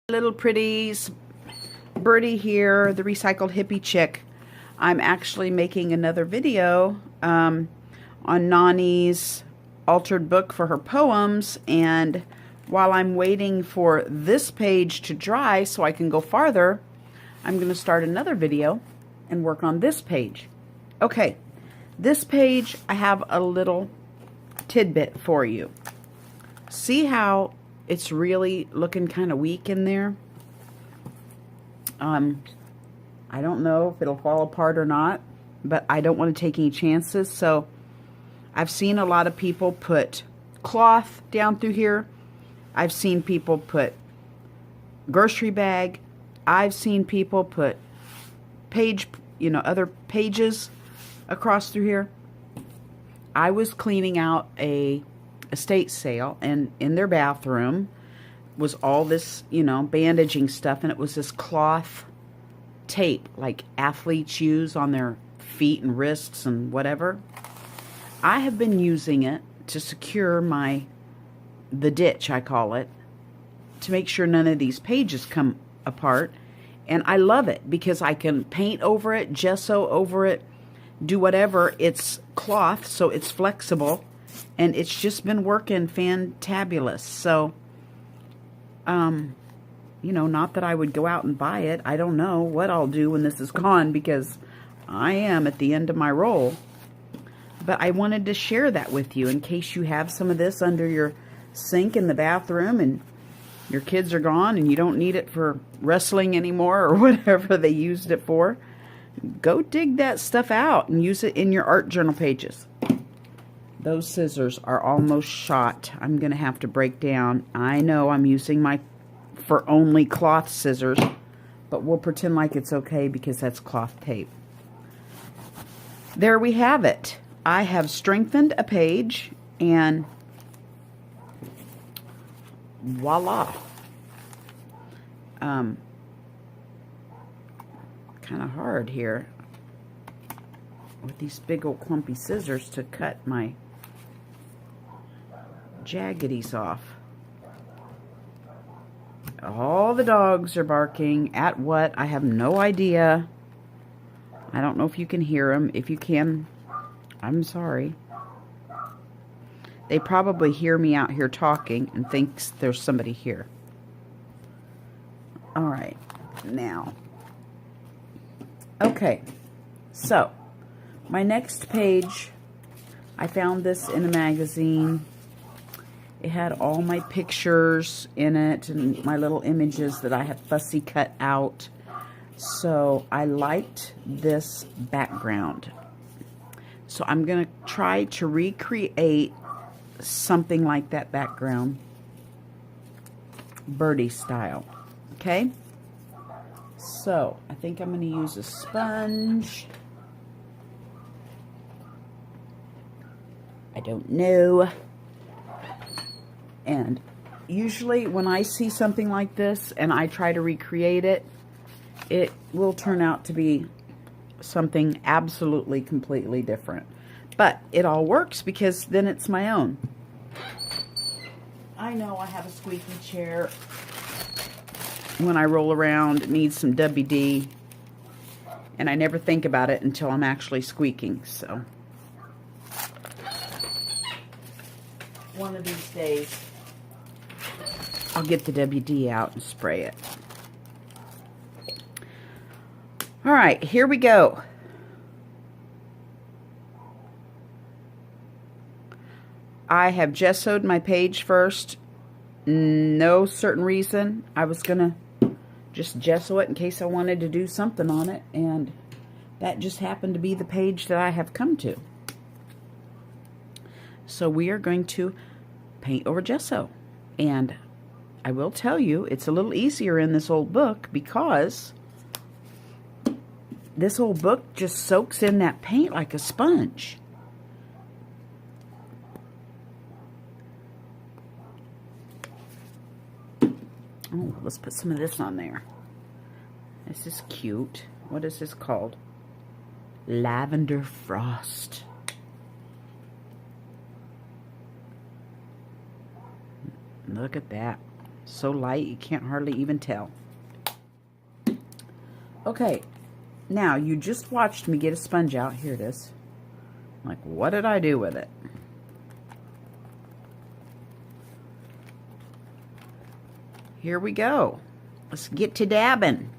Little pretties, Birdie here, the recycled hippie chick. I'm actually making another video on Nonnys' altered book for her poems, and while I'm waiting for this page to dry so I can go farther, I'm going to start another video and work on this page. Okay, this page I have a little tidbit for you. See how it's really looking kind of weak in there? I don't know if it'll fall apart or not, but I don't want to take any chances. So I've seen a lot of people put cloth down through here. I've seen people put grocery bag. I've seen people put page, other pages across through here. I was cleaning out a estate sale, and in their bathroom was all this, bandaging stuff, and it was this cloth tape like athletes use on their feet and wrists and whatever. I have been using it to secure the ditch, I call it, to make sure none of these pages come apart. And I love it because I can paint over it, gesso over it, do whatever. It's cloth, so it's flexible, and it's just been working fantabulous. So, not that I would go out and buy it. I don't know what I'll do when this is gone because I am at the end of my roll. But I wanted to share that with you in case you have some of this under your sink in the bathroom and your kids are gone and you don't need it for wrestling anymore or whatever they used it for. Go dig that stuff out and use it in your art journal pages. Those scissors are almost shot. I'm going to have to break down. I know I'm using my for only cloth scissors, but we'll pretend like it's okay because that's cloth tape. There we have it. I have strengthened a page, and voila. Kind of hard here with these big old clumpy scissors to cut my jaggedies off. All the dogs are barking at what? I have no idea. I don't know if you can hear them. If you can, I'm sorry. They probably hear me out here talking and thinks there's somebody here. All right, now. Okay, so my next page, I found this in a magazine. It had all my pictures in it and my little images that I had fussy cut out. So I liked this background. So I'm going to try to recreate something like that background, birdie style. Okay? So I think I'm going to use a sponge. I don't know. And usually when I see something like this and I try to recreate it, it will turn out to be something absolutely completely different. But it all works because then it's my own. I know I have a squeaky chair. When I roll around, it needs some WD. And I never think about it until I'm actually squeaking. So one of these days, I'll get the WD out and spray it. All right, here we go. I have gessoed my page first. No certain reason. I was going to just gesso it in case I wanted to do something on it, and that just happened to be the page that I have come to. So we are going to paint over gesso, and I will tell you, it's a little easier in this old book because this old book just soaks in that paint like a sponge. Oh, let's put some of this on there. This is cute. What is this called? Lavender Frost. Look at that. So light, you can't hardly even tell. Okay, now you just watched me get a sponge out. Here it is. Like, what did I do with it? Here we go. Let's get to dabbing.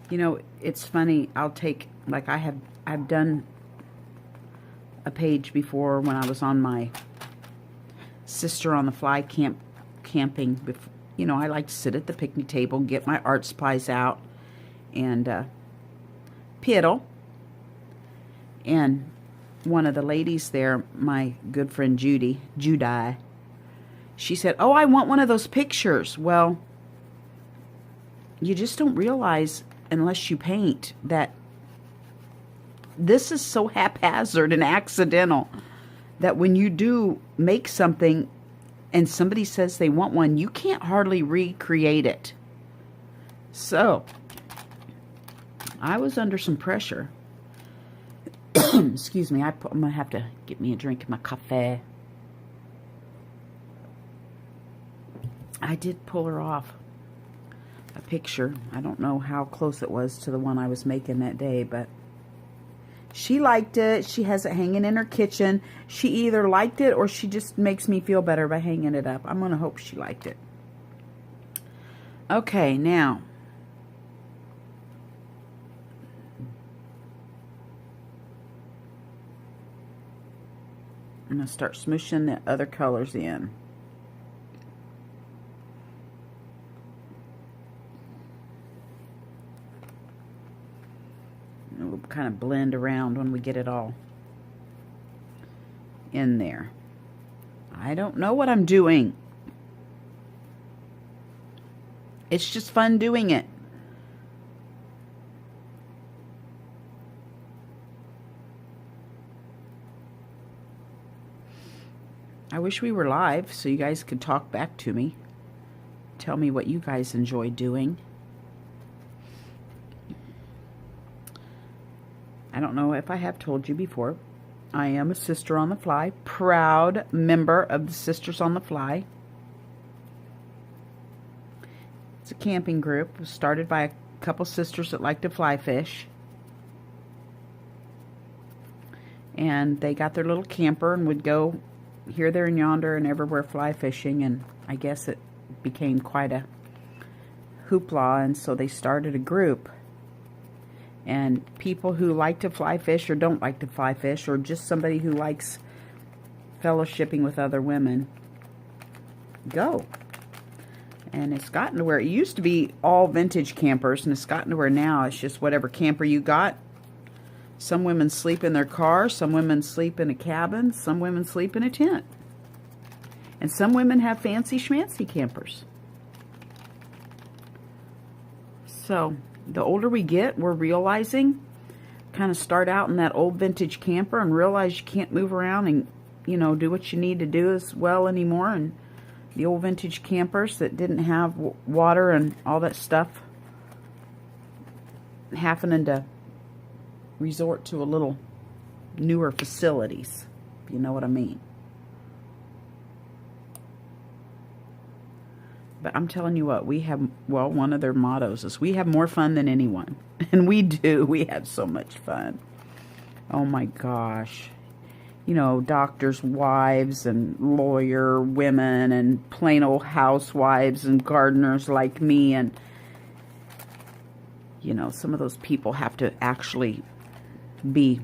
You know, it's funny. I'll take, like, I've done a page before when I was on my Sister on the Fly camping. You know, I like to sit at the picnic table, get my art supplies out, and piddle. And one of the ladies there, my good friend Judy, she said, "Oh, I want one of those pictures." Well, you just don't realize, unless you paint, that this is so haphazard and accidental that when you do make something and somebody says they want one, you can't hardly recreate it. So, I was under some pressure. Excuse me, I'm going to have to get me a drink of my cafe. I did pull her off a picture. I don't know how close it was to the one I was making that day, but she liked it. She has it hanging in her kitchen. She either liked it or she just makes me feel better by hanging it up. I'm going to hope she liked it. Okay, now I'm going to start smooshing the other colors in. We'll kind of blend around when we get it all in there. I don't know what I'm doing. It's just fun doing it. I wish we were live so you guys could talk back to me. Tell me what you guys enjoy doing. I don't know if I have told you before, I am a Sister on the Fly, proud member of the Sisters on the Fly. It's a camping group. It was started by a couple sisters that like to fly fish. And they got their little camper and would go here, there, and yonder and everywhere fly fishing. And I guess it became quite a hoopla, and so they started a group. And people who like to fly fish or don't like to fly fish, or just somebody who likes fellowshipping with other women, go. And it's gotten to where it used to be all vintage campers, and it's gotten to where now it's just whatever camper you got. Some women sleep in their car, some women sleep in a cabin, some women sleep in a tent. And some women have fancy schmancy campers. So the older we get, we're realizing, kind of start out in that old vintage camper and realize you can't move around and, you know, do what you need to do as well anymore. And the old vintage campers that didn't have water and all that stuff, happening to resort to a little newer facilities, if you know what I mean. But I'm telling you what, we have, well, one of their mottos is we have more fun than anyone. And we do. We have so much fun. Oh my gosh. You know, doctors' wives and lawyer women and plain old housewives and gardeners like me. And, you know, some of those people have to actually be,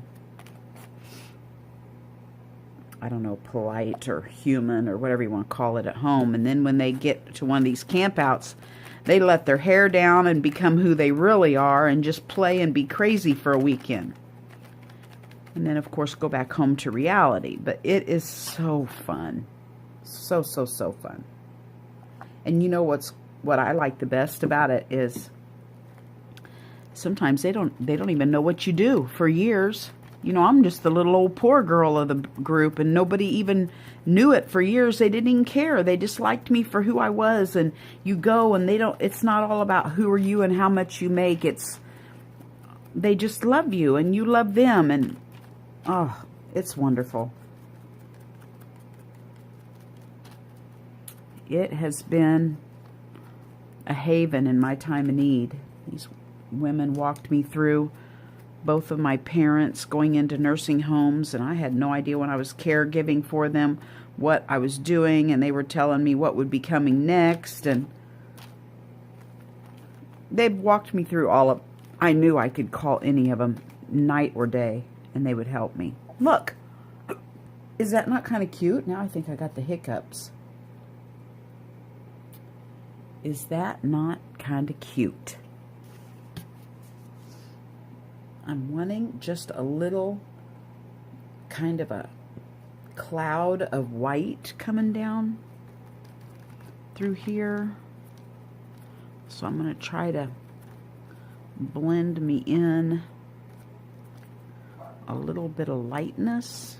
I don't know, polite or human or whatever you want to call it at home. And then when they get to one of these campouts, they let their hair down and become who they really are and just play and be crazy for a weekend. And then, of course, go back home to reality. But it is so fun. So, so, so fun. And you know what I like the best about it is sometimes they don't even know what you do for years. You know, I'm just the little old poor girl of the group, and nobody even knew it for years. They didn't even care. They just liked me for who I was. And you go, and it's not all about who are you and how much you make. They just love you, and you love them, and oh, it's wonderful. It has been a haven in my time of need. These women walked me through both of my parents going into nursing homes, and I had no idea when I was caregiving for them what I was doing, and they were telling me what would be coming next, and they've walked me through all of. I knew I could call any of them night or day, and they would help me. Look, is that not kind of cute? Now I think I got the hiccups. Is that not kind of cute? I'm wanting just a little kind of a cloud of white coming down through here. So I'm going to try to blend me in a little bit of lightness,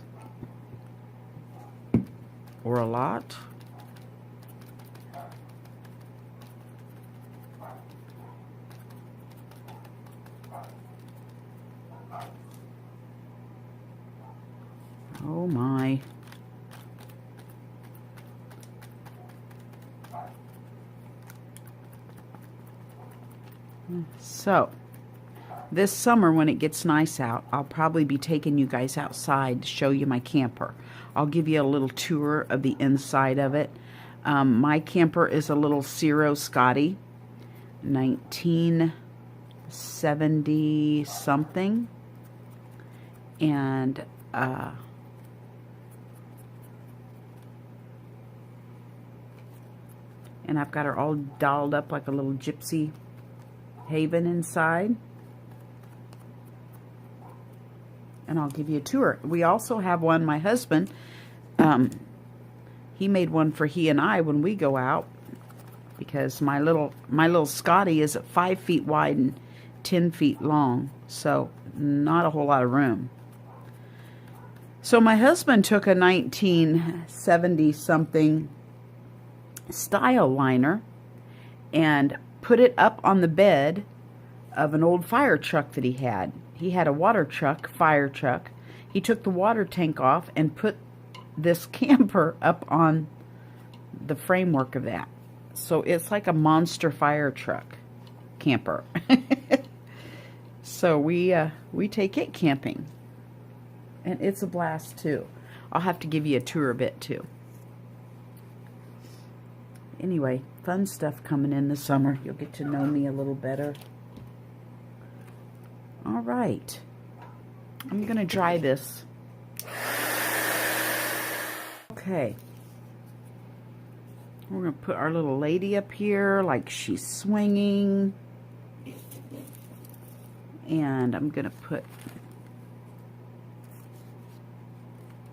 or a lot. Oh my. So, this summer when it gets nice out, I'll probably be taking you guys outside to show you my camper. I'll give you a little tour of the inside of it. My camper is a little Ciro Scotty, 1970 something. And I've got her all dolled up like a little gypsy haven inside. And I'll give you a tour. We also have one, my husband, he made one for he and I when we go out, because my little Scotty is 5 feet wide and 10 feet long, so not a whole lot of room. So my husband took a 1970 something style liner and put it up on the bed of an old fire truck that he had. He had a water truck, fire truck. He took the water tank off and put this camper up on the framework of that. So it's like a monster fire truck camper. So we take it camping. And it's a blast too. I'll have to give you a tour of it too. Anyway, fun stuff coming in the summer. You'll get to know me a little better. All right. I'm going to dry this. Okay. We're going to put our little lady up here like she's swinging. And I'm going to put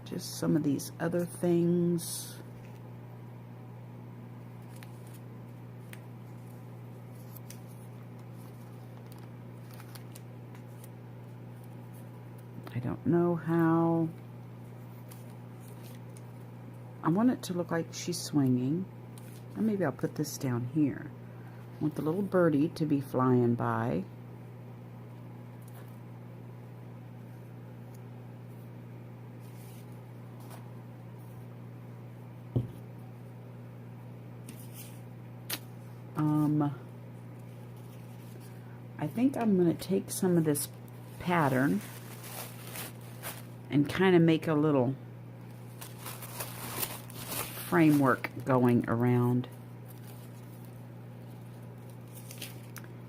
just some of these other things. I don't know how. I want it to look like she's swinging. Or maybe I'll put this down here. I want the little birdie to be flying by. I think I'm going to take some of this pattern and kind of make a little framework going around.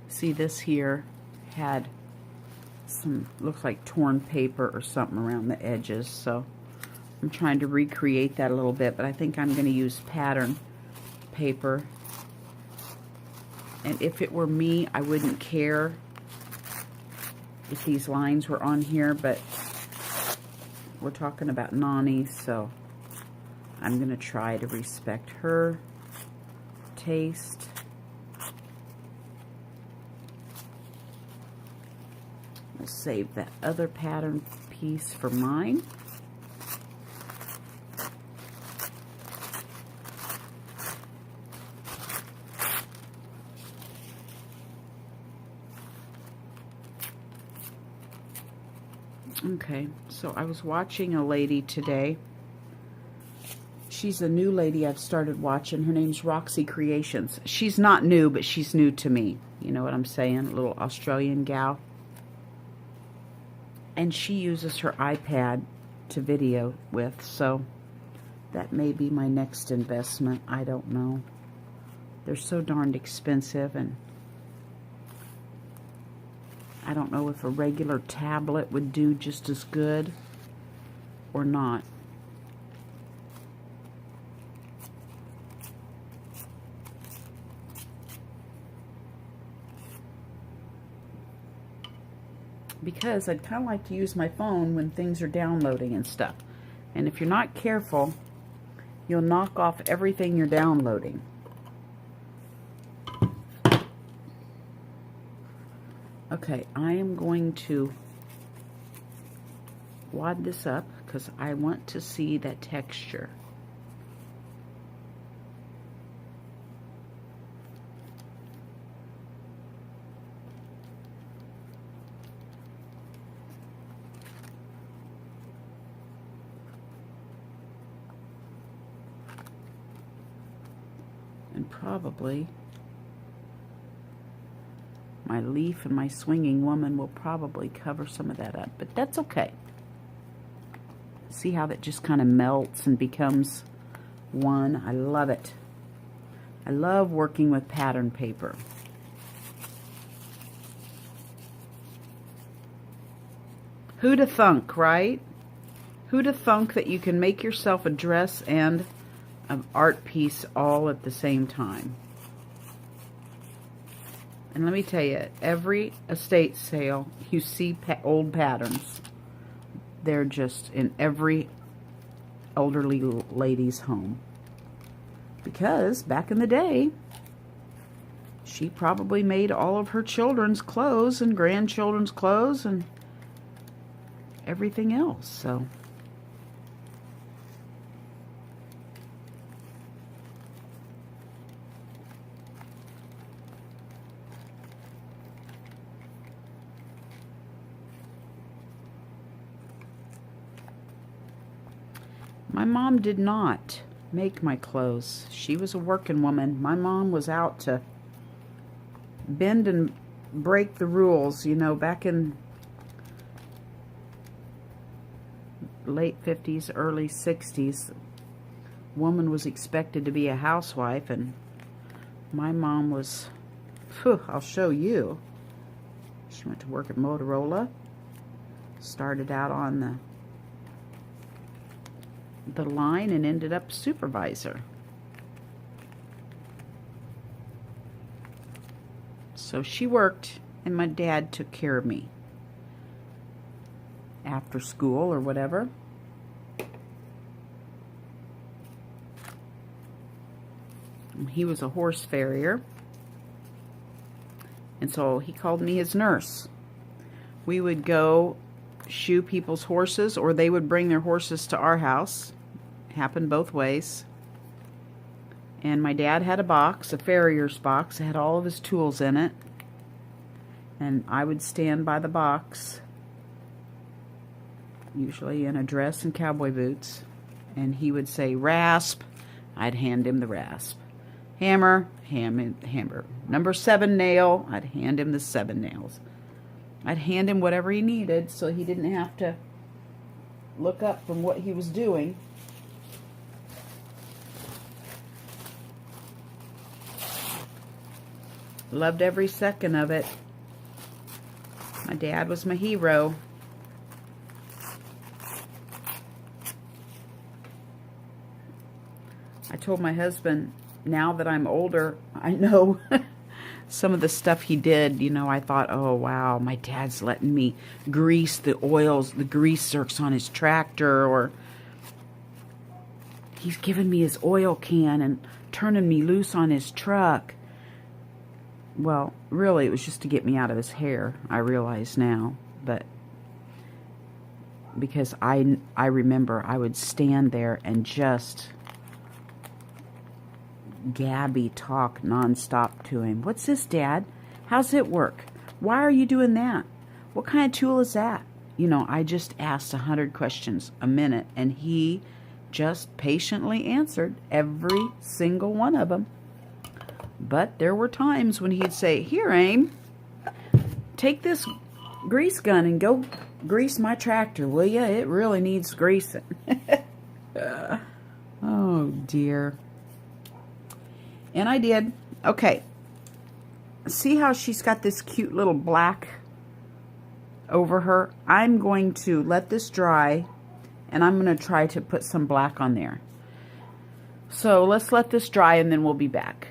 See, this here had some, looks like torn paper or something around the edges, so I'm trying to recreate that a little bit, but I think I'm going to use pattern paper. And if it were me, I wouldn't care if these lines were on here, but we're talking about Nonnys, so I'm going to try to respect her taste. We'll save that other pattern piece for mine. Okay, so I was watching a lady today. She's a new lady I've started watching. Her name's Roxy Creations. She's not new, but she's new to me. You know what I'm saying? A little Australian gal. And she uses her iPad to video with, so that may be my next investment. I don't know. They're so darned expensive, and I don't know if a regular tablet would do just as good or not. Because I'd kind of like to use my phone when things are downloading and stuff. And if you're not careful, you'll knock off everything you're downloading. Okay, I am going to wad this up because I want to see that texture. And probably my leaf and my swinging woman will probably cover some of that up, but that's okay. See how that just kind of melts and becomes one? I love it. I love working with pattern paper. Who'da thunk, right? Who'da thunk that you can make yourself a dress and an art piece all at the same time? And let me tell you, every estate sale, you see old patterns. They're just in every elderly lady's home. Because back in the day, she probably made all of her children's clothes and grandchildren's clothes and everything else. So my mom did not make my clothes. She was a working woman. My mom was out to bend and break the rules, you know, back in late 50s, early 60s. Woman was expected to be a housewife, and my mom was, I'll show you. She went to work at Motorola, started out on the line and ended up supervisor. So she worked, and my dad took care of me after school or whatever. He was a horse farrier, and so he called me his nurse. We would go shoe people's horses, or they would bring their horses to our house. Happened both ways. And my dad had a box, a farrier's box. It had all of his tools in it. And I would stand by the box, usually in a dress and cowboy boots. And he would say, rasp. I'd hand him the rasp. Hammer, hammer. Number 7 nail, I'd hand him the 7 nails. I'd hand him whatever he needed so he didn't have to look up from what he was doing. Loved every second of it. My dad was my hero. I told my husband, now that I'm older, I know some of the stuff he did. You know, I thought, oh wow, my dad's letting me grease the oils, the grease zerks on his tractor, or he's giving me his oil can and turning me loose on his truck. Well, really, it was just to get me out of his hair, I realize now. But because I remember I would stand there and just Gabby talk nonstop to him. What's this, Dad? How's it work? Why are you doing that? What kind of tool is that? You know, I just asked 100 questions a minute, and he just patiently answered every single one of them. But there were times when he'd say, "Here, Aim, take this grease gun and go grease my tractor, will ya? It really needs greasing." Oh, dear. And I did. Okay. See how she's got this cute little black over her? I'm going to let this dry, and I'm going to try to put some black on there. So let's let this dry, and then we'll be back.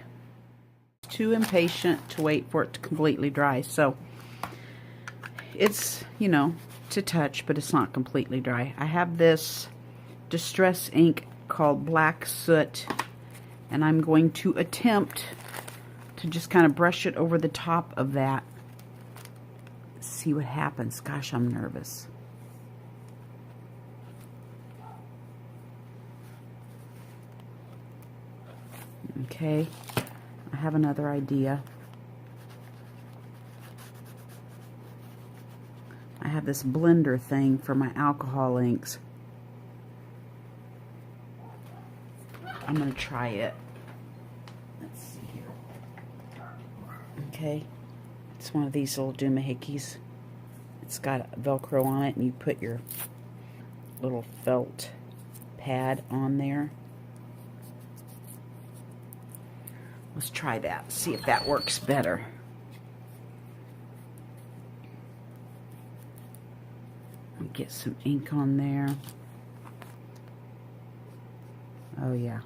Too impatient to wait for it to completely dry. So it's, you know, to touch, but it's not completely dry. I have this distress ink called Black Soot, and I'm going to attempt to just kind of brush it over the top of that. See what happens. Gosh, I'm nervous. Okay, I have another idea. I have this blender thing for my alcohol inks. I'm going to try it. Let's see here. Okay, it's one of these little doohickeys. It's got Velcro on it, and you put your little felt pad on there. Let's try that, see if that works better. Get some ink on there. Oh, yeah.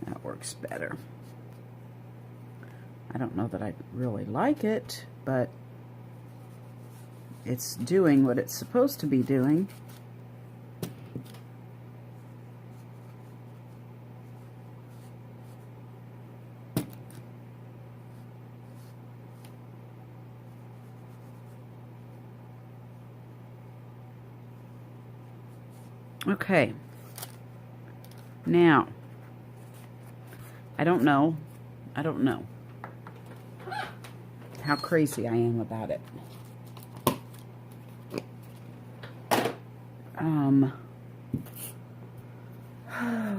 That works better. I don't know that I really like it, but it's doing what it's supposed to be doing. Okay, now, I don't know how crazy I am about it.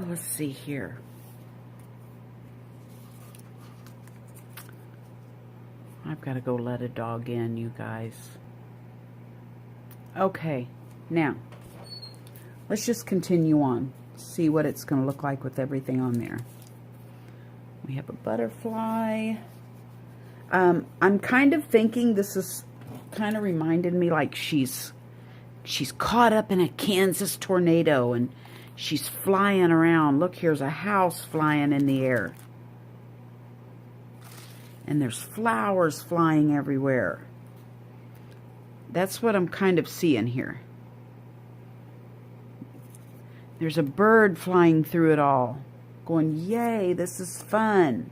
Let's see here. I've got to go let a dog in, you guys. Okay, now, let's just continue on. See what it's going to look like with everything on there. We have a butterfly. I'm kind of thinking this is kind of reminded me like she's caught up in a Kansas tornado and she's flying around. Look, here's a house flying in the air. And there's flowers flying everywhere. That's what I'm kind of seeing here. There's a bird flying through it all, going, yay, this is fun.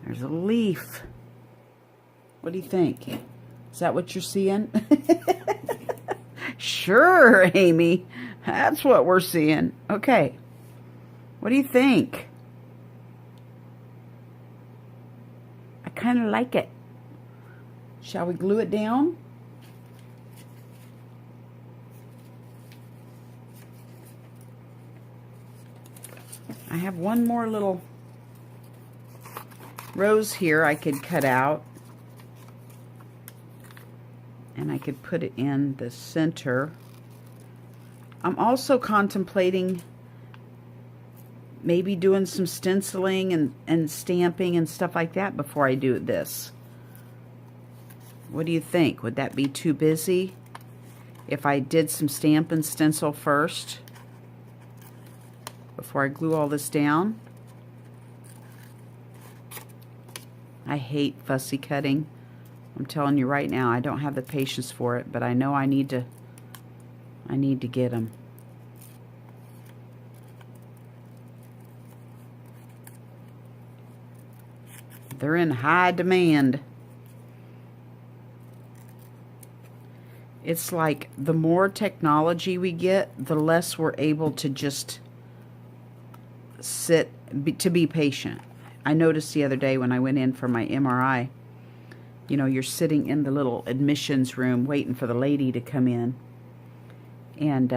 There's a leaf. What do you think? Is that what you're seeing? Sure, Amy. That's what we're seeing. Okay. What do you think? I kind of like it. Shall we glue it down? I have one more little rose here I could cut out, and I could put it in the center. I'm also contemplating maybe doing some stenciling and stamping and stuff like that before I do this. What do you think? Would that be too busy if I did some stamp and stencil first before I glue all this down? I hate fussy cutting. I'm telling you right now, I don't have the patience for it, but I know I need to I need to get them. They're in high demand. It's like the more technology we get, the less we're able to just to be patient. I noticed the other day when I went in for my MRI, you know, you're sitting in the little admissions room waiting for the lady to come in. And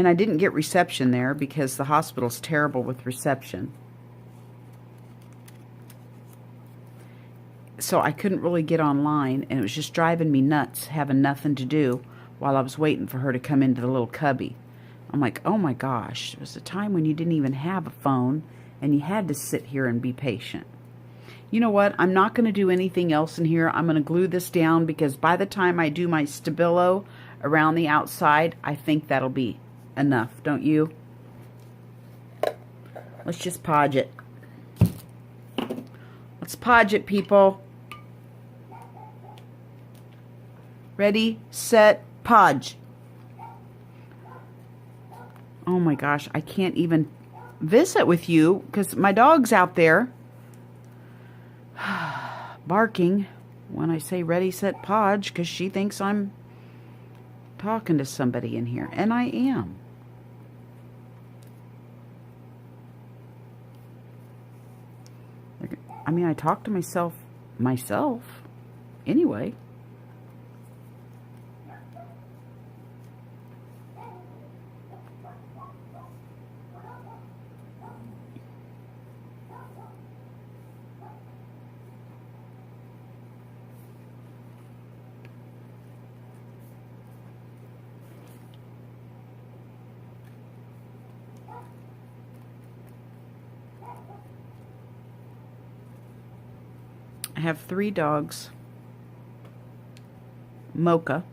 I didn't get reception there because the hospital's terrible with reception. So I couldn't really get online, and it was just driving me nuts having nothing to do while I was waiting for her to come into the little cubby. I'm like, oh my gosh, there was a time when you didn't even have a phone and you had to sit here and be patient. You know what? I'm not going to do anything else in here. I'm going to glue this down because by the time I do my stabilo around the outside, I think that'll be enough, don't you? Let's just podge it. Let's podge it, people. Ready, set, podge. Oh my gosh, I can't even visit with you because my dog's out there barking when I say ready, set, podge because she thinks I'm talking to somebody in here, and I am. I mean, I talk to myself anyway. I have 3 dogs. Mocha,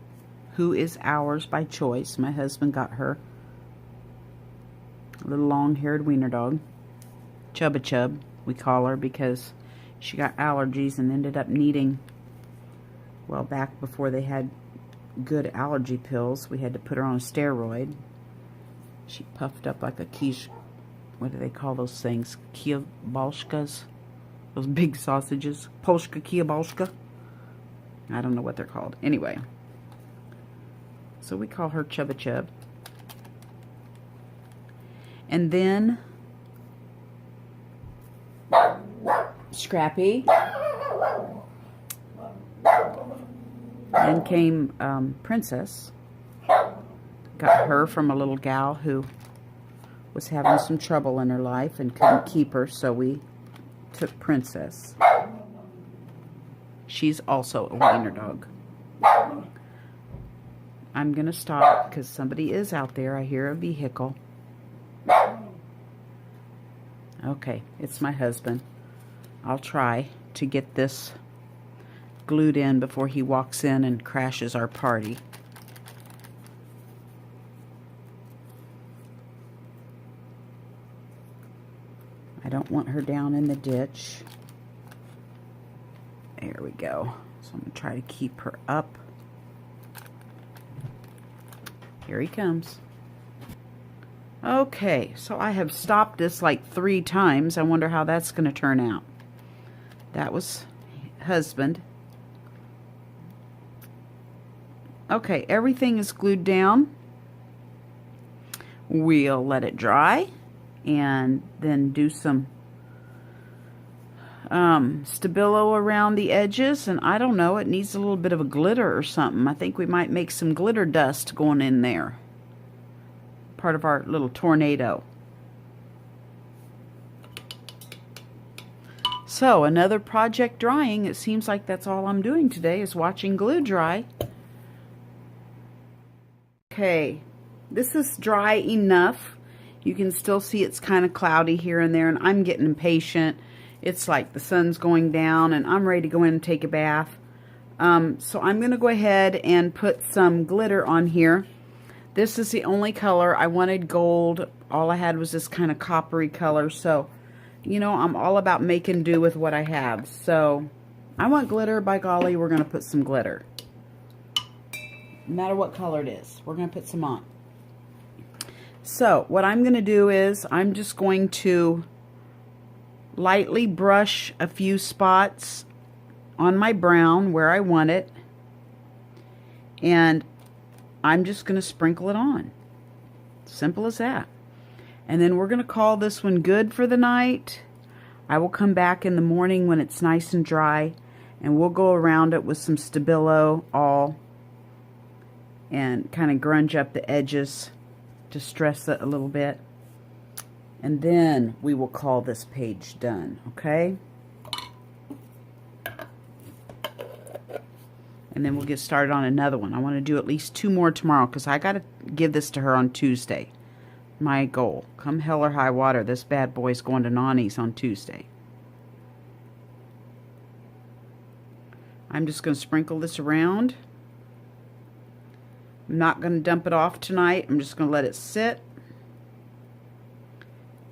who is ours by choice. My husband got her. A little long-haired wiener dog. Chubba Chub, we call her because she got allergies and ended up needing, well, back before they had good allergy pills, we had to put her on a steroid. She puffed up like a quiche. What do they call those things? Kiebalshkas? Those big sausages. Polska kiebalshka. I don't know what they're called. Anyway. So we call her Chubba Chub. And then Scrappy. Then came Princess. Got her from a little gal who was having some trouble in her life and couldn't keep her, so we took Princess. She's also a wiener dog. I'm going to stop because somebody is out there. I hear a vehicle. Okay, it's my husband. I'll try to get this glued in before he walks in and crashes our party. I don't want her down in the ditch. There we go. So I'm going to try to keep her up. Here he comes. Okay, so I have stopped this like 3 times. I wonder how that's going to turn out. That was husband. Okay, everything is glued down. We'll let it dry and then do some stabilo around the edges, and I don't know, it needs a little bit of a glitter or something. I think we might make some glitter dust going in there. Part of our little tornado. So, another project drying. It seems like that's all I'm doing today is watching glue dry. Okay, this is dry enough. You can still see it's kind of cloudy here and there, and I'm getting impatient. It's like the sun's going down, and I'm ready to go in and take a bath. So I'm going to go ahead and put some glitter on here. This is the only color. I wanted gold. All I had was this kind of coppery color. So, you know, I'm all about making do with what I have. So I want glitter, by golly, we're going to put some glitter. No matter what color it is, we're going to put some on. So what I'm going to do is I'm just going to lightly brush a few spots on my brown where I want it, and I'm just going to sprinkle it on. Simple as that. And then we're going to call this one good for the night. I will come back in the morning when it's nice and dry, and we'll go around it with some Stabilo all and kind of grunge up the edges to stress it a little bit. And then we will call this page done, okay? And then we'll get started on another one. I want to do at least 2 more tomorrow because I got to give this to her on Tuesday. My goal. Come hell or high water, this bad boy's going to Nonnys on Tuesday. I'm just going to sprinkle this around. I'm not going to dump it off tonight. I'm just going to let it sit.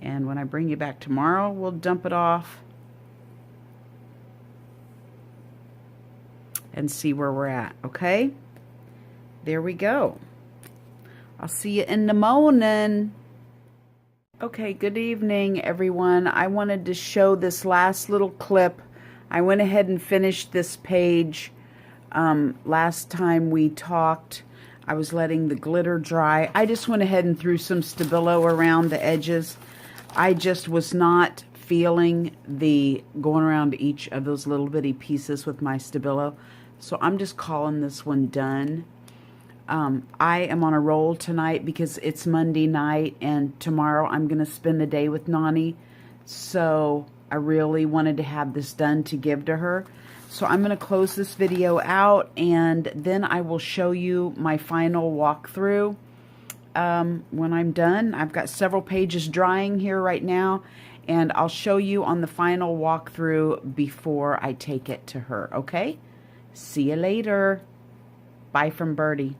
And when I bring you back tomorrow, we'll dump it off and see where we're at, okay? There we go. I'll see you in the morning. Okay, good evening, everyone. I wanted to show this last little clip. I went ahead and finished this page. Last time we talked, I was letting the glitter dry. I just went ahead and threw some Stabilo around the edges. I just was not feeling the going around each of those little bitty pieces with my Stabilo. So I'm just calling this one done. I am on a roll tonight because it's Monday night, and tomorrow I'm going to spend the day with Nonny. So I really wanted to have this done to give to her. So I'm going to close this video out, and then I will show you my final walkthrough when I'm done. I've got several pages drying here right now, and I'll show you on the final walkthrough before I take it to her, okay? See you later. Bye from Birdie.